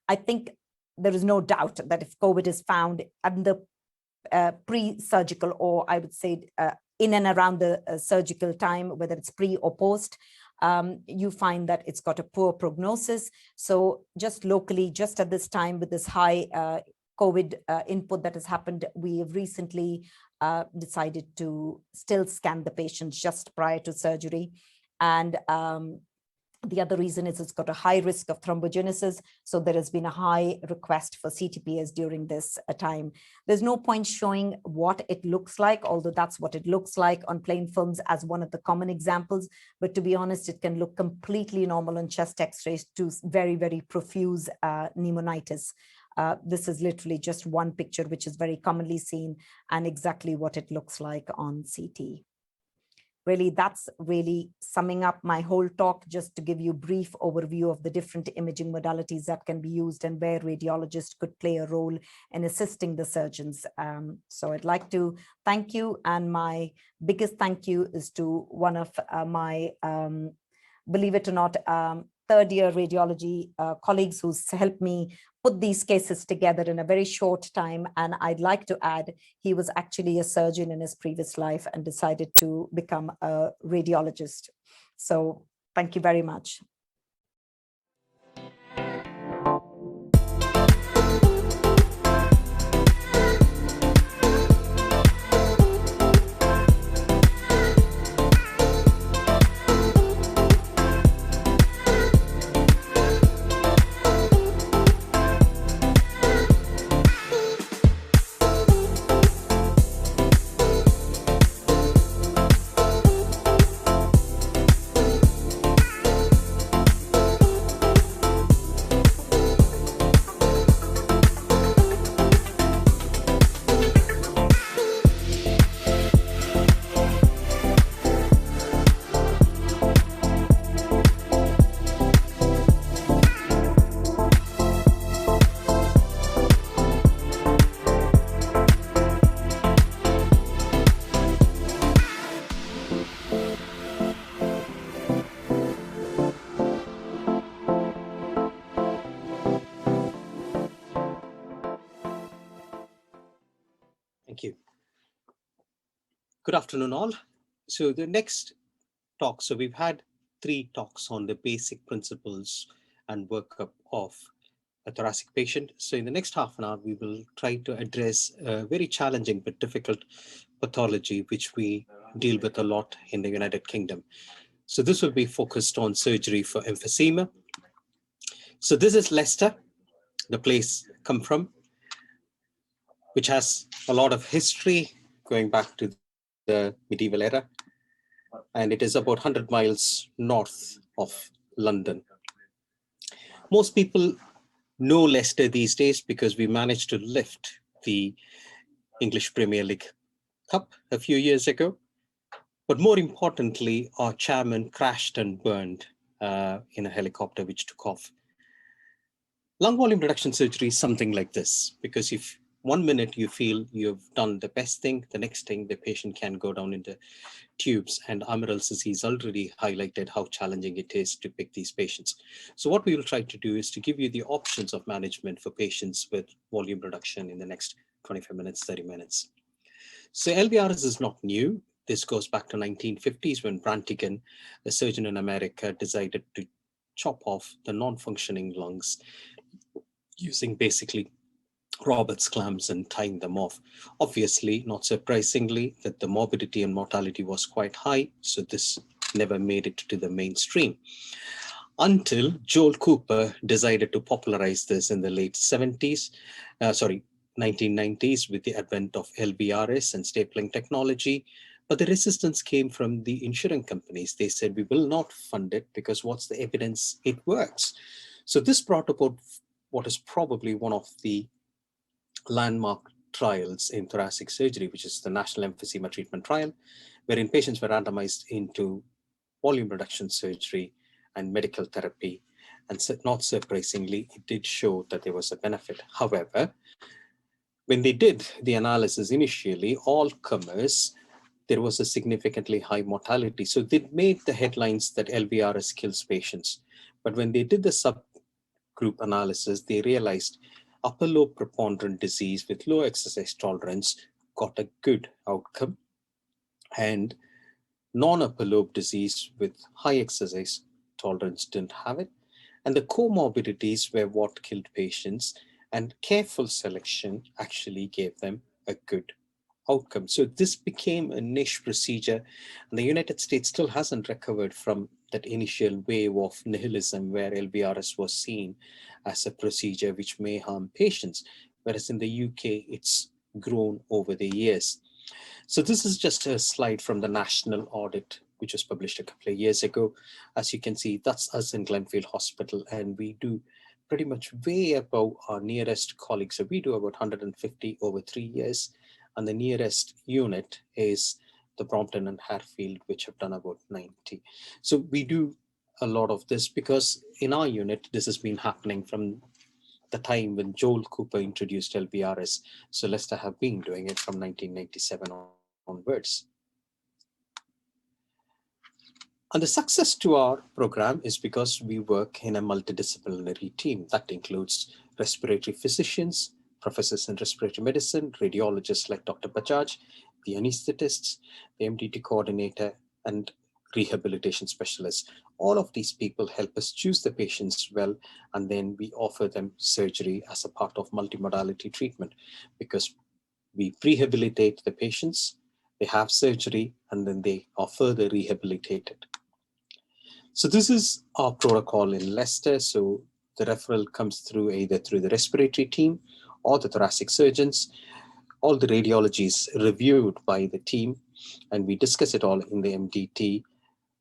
I think there is no doubt that if COVID is found at the pre-surgical, or I would say in and around the surgical time, whether it's pre or post, you find that it's got a poor prognosis. So just locally, just at this time with this high COVID input that has happened, we have recently decided to still scan the patients just prior to surgery. And the other reason is it's got a high risk of thrombogenesis. So there has been a high request for CTPS during this time. There's no point showing what it looks like, although that's what it looks like on plain films as one of the common examples. But to be honest, it can look completely normal on chest x-rays to very, very profuse pneumonitis. This is literally just one picture, which is very commonly seen, and exactly what it looks like on CT. Really, that's really summing up my whole talk, just to give you a brief overview of the different imaging modalities that can be used and where radiologists could play a role in assisting the surgeons. So I'd like to thank you, and my biggest thank you is to one of my, believe it or not, third-year radiology colleagues who's helped me put these cases together in a very short time. And I'd like to add, he was actually a surgeon in his previous life and decided to become a radiologist. So thank you very much. Good afternoon, all. So the next talk, so we've had 3 talks on the basic principles and workup of a thoracic patient. So in the next half an hour, we will try to address a very challenging but difficult pathology, which we deal with a lot in the United Kingdom. So this will be focused on surgery for emphysema. So this is Leicester, the place I come from, which has a lot of history going back to the medieval era. And it is about 100 miles north of London. Most people know Leicester these days because we managed to lift the English Premier League Cup a few years ago. But more importantly, our chairman crashed and burned in a helicopter which took off. Lung volume reduction surgery is something like this, because if 1 minute you feel you've done the best thing, the next thing the patient can go down into tubes. And Amiral's disease already highlighted how challenging it is to pick these patients. So what we will try to do is to give you the options of management for patients with volume reduction in the next 25 minutes, 30 minutes. So LVRS is not new. This goes back to 1950s when Brantigan, a surgeon in America, decided to chop off the non-functioning lungs using basically Robert's clamps and tying them off. Obviously, not surprisingly, that the morbidity and mortality was quite high, so this never made it to the mainstream. Until Joel Cooper decided to popularize this in the late 1990s with the advent of LVRS and stapling technology. But the resistance came from the insurance companies. They said, we will not fund it because what's the evidence it works? So this brought about what is probably one of the landmark trials in thoracic surgery, which is the National Emphysema Treatment Trial, wherein patients were randomized into volume reduction surgery and medical therapy. And not surprisingly, it did show that there was a benefit. However, when they did the analysis initially, all comers, there was a significantly high mortality. So they made the headlines that LVRS kills patients. But when they did the subgroup analysis, they realized upper lobe preponderant disease with low exercise tolerance got a good outcome, and non-upper lobe disease with high exercise tolerance didn't have it. And the comorbidities were what killed patients, and careful selection actually gave them a good outcome. So this became a niche procedure, and the United States still hasn't recovered from that initial wave of nihilism where LVRS was seen as a procedure which may harm patients, whereas in the UK, it's grown over the years. So this is just a slide from the National Audit, which was published a couple of years ago. As you can see, that's us in Glenfield Hospital, and we do pretty much way above our nearest colleagues. So we do about 150 over 3 years, and the nearest unit is the Brompton and Harefield, which have done about 90. So we do a lot of this because in our unit, this has been happening from the time when Joel Cooper introduced LVRS. So Leicester have been doing it from 1997 onwards. And the success to our program is because we work in a multidisciplinary team that includes respiratory physicians, professors in respiratory medicine, radiologists like Dr. Bajaj, the anesthetists, the MDT coordinator, and rehabilitation specialists. All of these people help us choose the patients well, and then we offer them surgery as a part of multimodality treatment, because we rehabilitate the patients, they have surgery, and then they are further rehabilitated. So this is our protocol in Leicester. So the referral comes through either through the respiratory team or the thoracic surgeons. All the radiology is reviewed by the team, and we discuss it all in the MDT.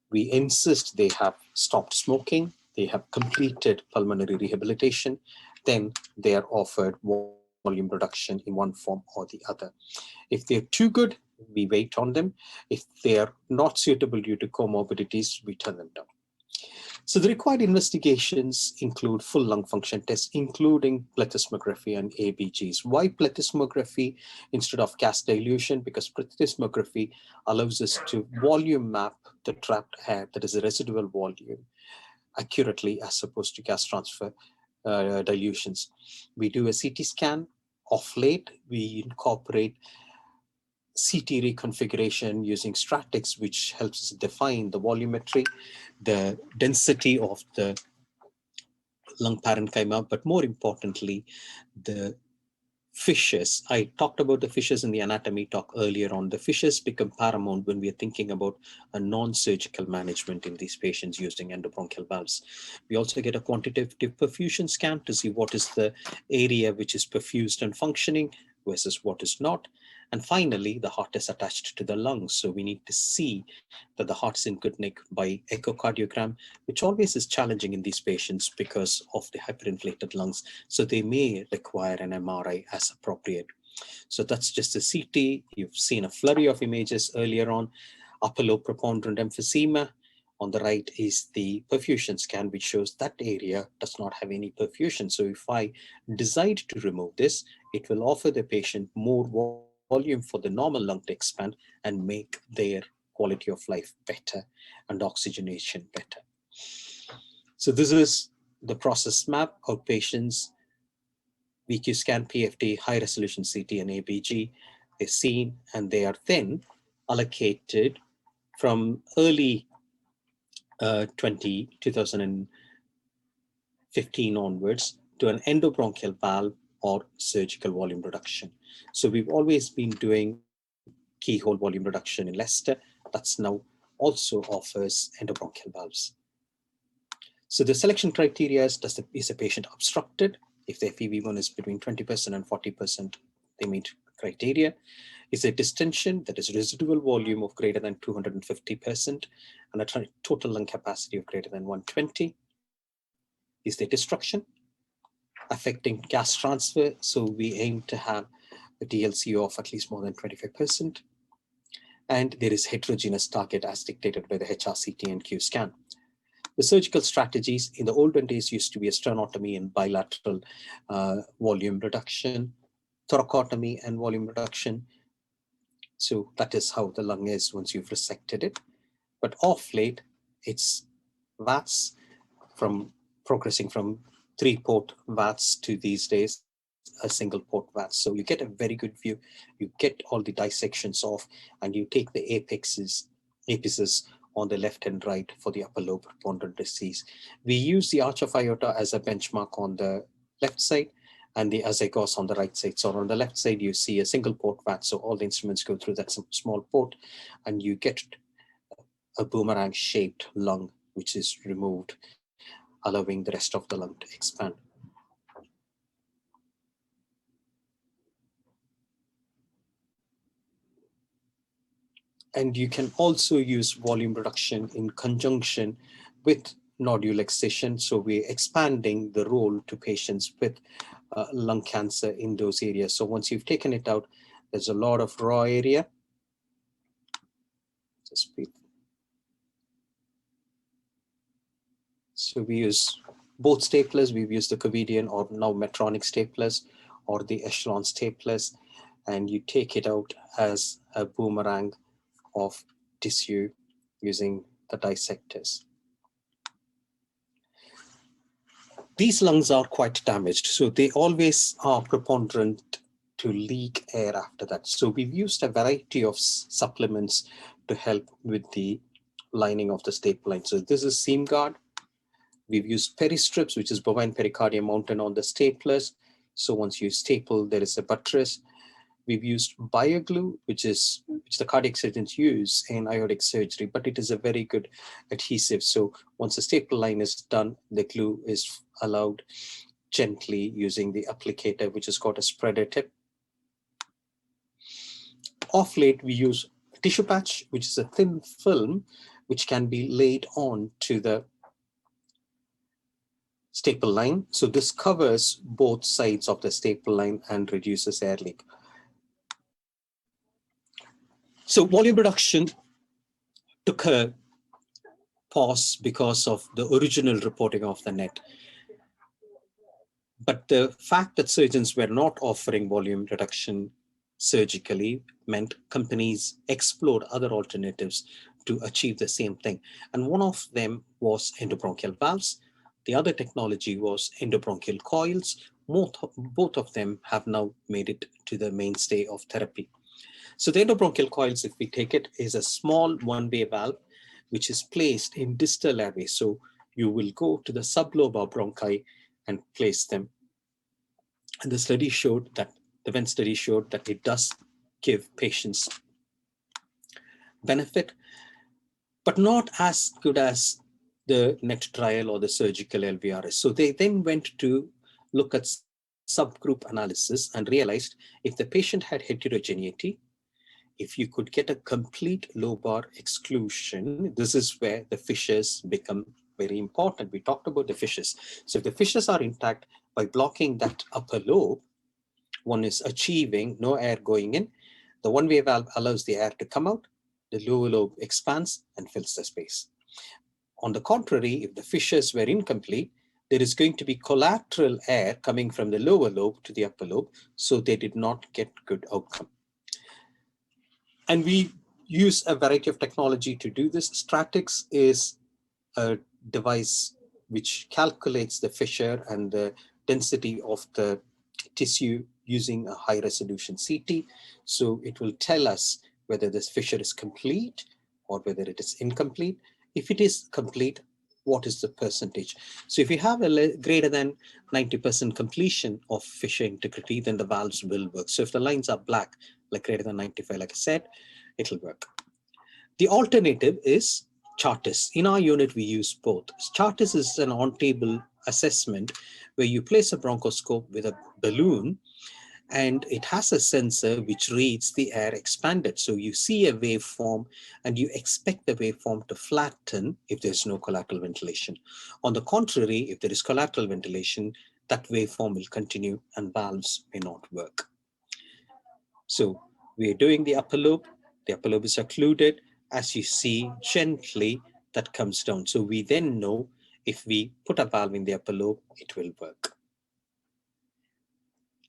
We insist they have stopped smoking, they have completed pulmonary rehabilitation, then they are offered volume reduction in one form or the other. If they're too good, we wait on them. If they are not suitable due to comorbidities, we turn them down. So the required investigations include full lung function tests, including plethysmography and ABGs. Why plethysmography instead of gas dilution? Because plethysmography allows us to volume map the trapped air, that is the residual volume, accurately as opposed to gas transfer dilutions. We do a CT scan. Of late, we incorporate CT reconfiguration using Stratex, which helps us define the volumetry, the density of the lung parenchyma, but more importantly, the fissures. I talked about the fissures in the anatomy talk earlier on. The fissures become paramount when we are thinking about a non-surgical management in these patients using endobronchial valves. We also get a quantitative perfusion scan to see what is the area which is perfused and functioning versus what is not. And finally, the heart is attached to the lungs. So we need to see that the heart's in good nick by echocardiogram, which always is challenging in these patients because of the hyperinflated lungs. So they may require an MRI as appropriate. So that's just a CT. You've seen a flurry of images earlier on. Upper lobe preponderant emphysema. On the right is the perfusion scan, which shows that area does not have any perfusion. So if I decide to remove this, it will offer the patient more volume for the normal lung to expand and make their quality of life better and oxygenation better. So this is the process map of patients, VQ scan, PFT, high resolution CT and ABG. They're seen and they are then allocated from early 2015 onwards to an endobronchial valve or surgical volume reduction. So we've always been doing keyhole volume reduction in Leicester. That's now also offers endobronchial valves. So the selection criteria is a patient obstructed? If the FEV1 is between 20% and 40%, they meet criteria. Is there distension, that is residual volume of greater than 250% and a total lung capacity of greater than 120? Is there destruction affecting gas transfer? So we aim to have a DLC of at least more than 25%. And there is heterogeneous target as dictated by the HRCT and Q scan. The surgical strategies in the olden days used to be a sternotomy and bilateral volume reduction, thoracotomy and volume reduction. So that is how the lung is once you've resected it. But off late, it's VATS progressing from 3-port VATS to these days a single port VATS. So you get a very good view. You get all the dissections off and you take the apices on the left and right for the upper lobe preponderant disease. We use the arch of aorta as a benchmark on the left side and the azygos on the right side. So on the left side, you see a single port VATS. So all the instruments go through that small port and you get a boomerang shaped lung, which is removed, allowing the rest of the lung to expand. And you can also use volume reduction in conjunction with nodule excision. So we're expanding the role to patients with lung cancer in those areas. So once you've taken it out, there's a lot of raw area. Just breathe. So we use both staplers. We've used the Covidian or now Medtronic staplers or the Echelon staplers, and you take it out as a boomerang of tissue using the dissectors. These lungs are quite damaged, so they always are preponderant to leak air after that. So we've used a variety of supplements to help with the lining of the staple line. So this is seam guard. We've used peristrips, which is bovine pericardium mounted on the staplers. So once you staple, there is a buttress. We've used bioglue, which the cardiac surgeons use in aortic surgery, but it is a very good adhesive. So once the staple line is done, the glue is allowed gently using the applicator, which has got a spreader tip. Off late, we use tissue patch, which is a thin film, which can be laid on to the staple line. So this covers both sides of the staple line and reduces air leak. So volume reduction took a pause because of the original reporting of the net. But the fact that surgeons were not offering volume reduction surgically meant companies explored other alternatives to achieve the same thing. And one of them was endobronchial valves. The other technology was endobronchial coils. Both of them have now made it to the mainstay of therapy. So the endobronchial coils, if we take it, is a small one-way valve which is placed in distal airway. So you will go to the sublobar bronchi and place them. And the study showed that, the Venn study showed that it does give patients benefit, but not as good as the net trial or the surgical LVRS. So they then went to look at subgroup analysis and realized if the patient had heterogeneity, if you could get a complete lobar exclusion, this is where the fissures become very important. We talked about the fissures. So if the fissures are intact, by blocking that upper lobe, one is achieving no air going in. The one-way valve allows the air to come out, the lower lobe expands and fills the space. On the contrary, if the fissures were incomplete, there is going to be collateral air coming from the lower lobe to the upper lobe, so they did not get good outcome. And we use a variety of technology to do this. Stratex is a device which calculates the fissure and the density of the tissue using a high resolution CT. So it will tell us whether this fissure is complete or whether it is incomplete. If it is complete, what is the percentage? So if you have a greater than 90% completion of fissure integrity, then the valves will work. So if the lines are black, like greater than 95, like I said, it'll work. The alternative is Chartis. In our unit, we use both. Chartis is an on-table assessment where you place a bronchoscope with a balloon and it has a sensor which reads the air expanded. So you see a waveform and you expect the waveform to flatten if there's no collateral ventilation. On the contrary, if there is collateral ventilation, that waveform will continue and valves may not work. So we're doing the upper lobe is occluded. As you see, gently that comes down. So we then know if we put a valve in the upper lobe, it will work.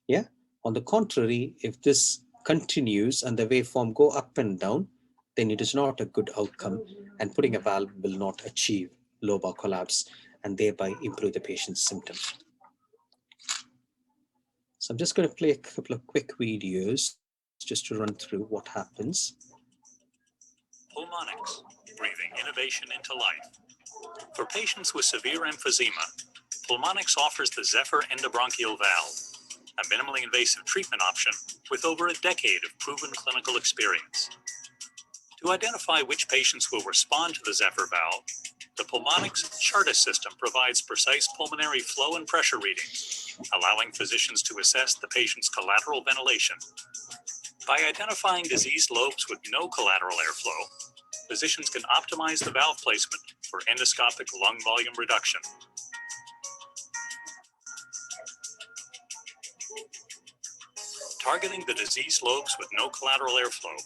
Yeah. On the contrary, if this continues and the waveform go up and down, then it is not a good outcome, and putting a valve will not achieve lobar collapse and thereby improve the patient's symptoms. So I'm just going to play a couple of quick videos just to run through what happens. Pulmonx, breathing innovation into life. For patients with severe emphysema, Pulmonx offers the Zephyr endobronchial valve, a minimally invasive treatment option with over a decade of proven clinical experience. To identify which patients will respond to the Zephyr valve, the Pulmonx Chartis system provides precise pulmonary flow and pressure readings, allowing physicians to assess the patient's collateral ventilation. By identifying diseased lobes with no collateral airflow, physicians can optimize the valve placement for endoscopic lung volume reduction. Targeting the diseased lobes with no collateral airflow,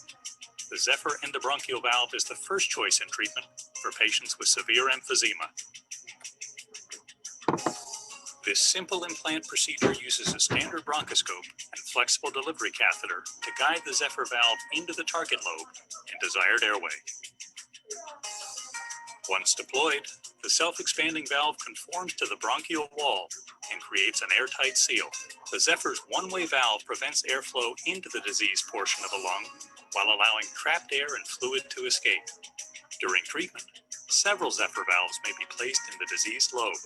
the Zephyr endobronchial valve is the first choice in treatment for patients with severe emphysema. This simple implant procedure uses a standard bronchoscope and flexible delivery catheter to guide the Zephyr valve into the target lobe and desired airway. Once deployed, the self-expanding valve conforms to the bronchial wall and creates an airtight seal. The Zephyr's one-way valve prevents airflow into the diseased portion of the lung while allowing trapped air and fluid to escape. During treatment, several Zephyr valves may be placed in the diseased lobe.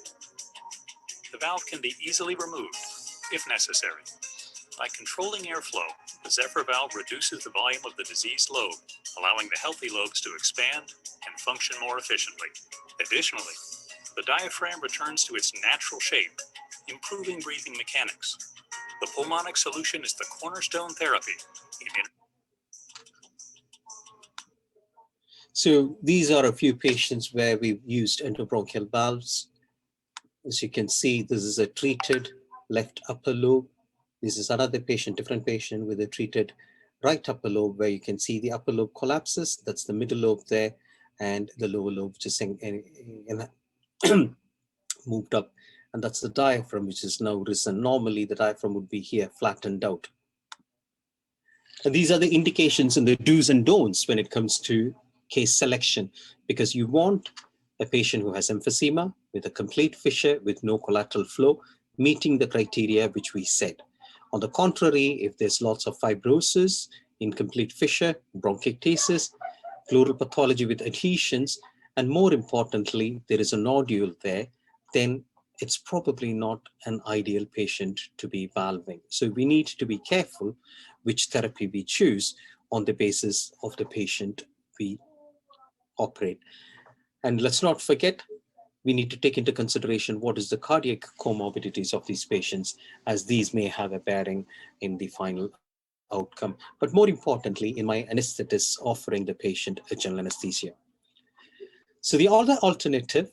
The valve can be easily removed, if necessary. By controlling airflow, the Zephyr valve reduces the volume of the diseased lobe, allowing the healthy lobes to expand and function more efficiently. Additionally, the diaphragm returns to its natural shape, improving breathing mechanics. The Pulmonx solution is the cornerstone therapy in So these are a few patients where we've used endobronchial valves. As you can see, this is a treated left upper lobe. This is another patient, different patient with a treated right upper lobe, where you can see the upper lobe collapses. That's the middle lobe there, and the lower lobe just moved up. And that's the diaphragm, which is now risen. Normally, the diaphragm would be here, flattened out. And these are the indications and the do's and don'ts when it comes to case selection, because you want a patient who has emphysema with a complete fissure with no collateral flow, meeting the criteria which we said. On the contrary, if there's lots of fibrosis, incomplete fissure, bronchiectasis, pleural pathology with adhesions, and more importantly, there is a nodule there, then it's probably not an ideal patient to be valving. So we need to be careful which therapy we choose on the basis of the patient we operate. And let's not forget, we need to take into consideration what is the cardiac comorbidities of these patients, as these may have a bearing in the final outcome. But more importantly, in my anesthetist offering the patient a general anesthesia. So the other alternative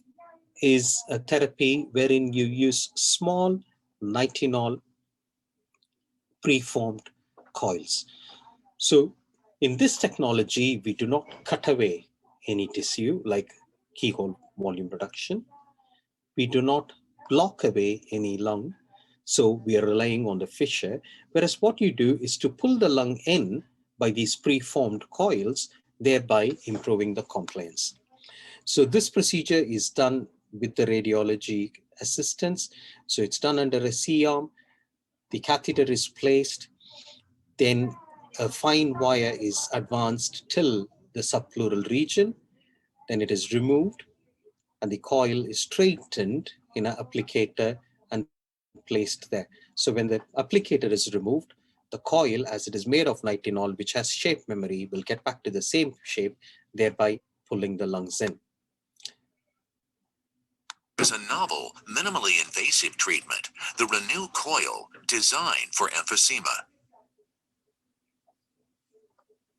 is a therapy wherein you use small nitinol preformed coils. So in this technology, we do not cut away any tissue like keyhole volume reduction. We do not block away any lung. So we are relying on the fissure. Whereas what you do is to pull the lung in by these preformed coils, thereby improving the compliance. So this procedure is done with the radiology assistance. So it's done under a C-arm. The catheter is placed. Then a fine wire is advanced till the subpleural region. Then it is removed and the coil is straightened in an applicator and placed there. So when the applicator is removed, the coil, as it is made of nitinol, which has shape memory, will get back to the same shape, thereby pulling the lungs in. There's a novel, minimally invasive treatment, the Renew Coil, designed for emphysema.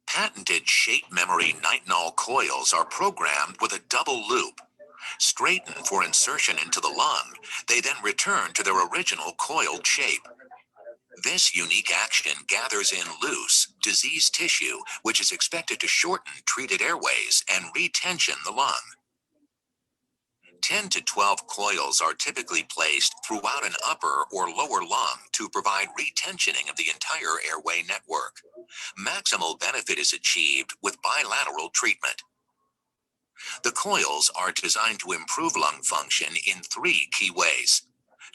Patented shape memory nitinol coils are programmed with a double loop. Straightened for insertion into the lung, they then return to their original coiled shape. This unique action gathers in loose, diseased tissue, which is expected to shorten treated airways and retension the lung. 10 to 12 coils are typically placed throughout an upper or lower lung to provide retensioning of the entire airway network. Maximal benefit is achieved with bilateral treatment. The coils are designed to improve lung function in 3 key ways.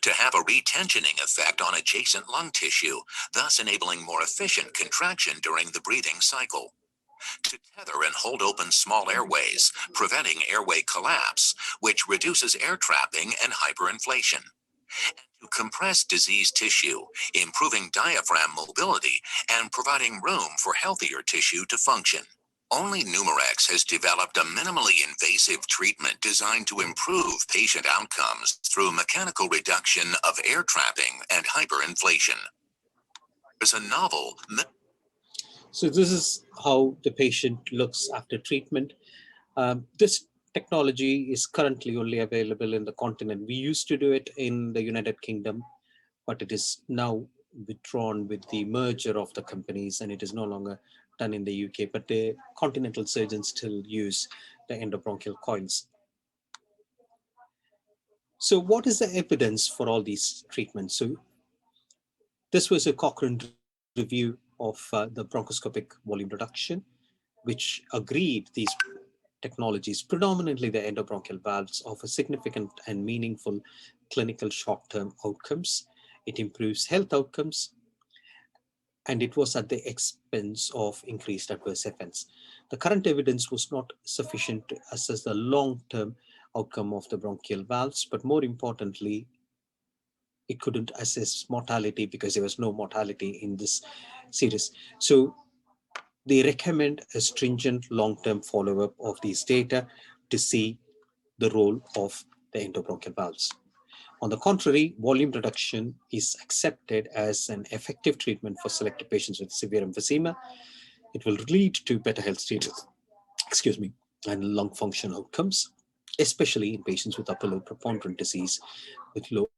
To have a retensioning effect on adjacent lung tissue, thus enabling more efficient contraction during the breathing cycle. To tether and hold open small airways, preventing airway collapse, which reduces air trapping and hyperinflation. And to compress diseased tissue, improving diaphragm mobility and providing room for healthier tissue to function. Only Numerex has developed a minimally invasive treatment designed to improve patient outcomes through mechanical reduction of air trapping and hyperinflation. There's a novel. So this is how the patient looks after treatment. This technology is currently only available in the continent. We used to do it in the United Kingdom, but it is now withdrawn with the merger of the companies, and it is no longer done in the UK, but the continental surgeons still use the endobronchial coils. So what is the evidence for all these treatments? So this was a Cochrane review of the bronchoscopic volume reduction, which agreed these technologies, predominantly the endobronchial valves, offer significant and meaningful clinical short-term outcomes. It improves health outcomes, and it was at the expense of increased adverse events. The current evidence was not sufficient to assess the long-term outcome of the bronchial valves, but more importantly, it couldn't assess mortality because there was no mortality in this series. So they recommend a stringent long-term follow-up of these data to see the role of the endobronchial valves. On the contrary, volume reduction is accepted as an effective treatment for selected patients with severe emphysema. It will lead to better health status, and lung function outcomes, especially in patients with upper lobe preponderant disease with low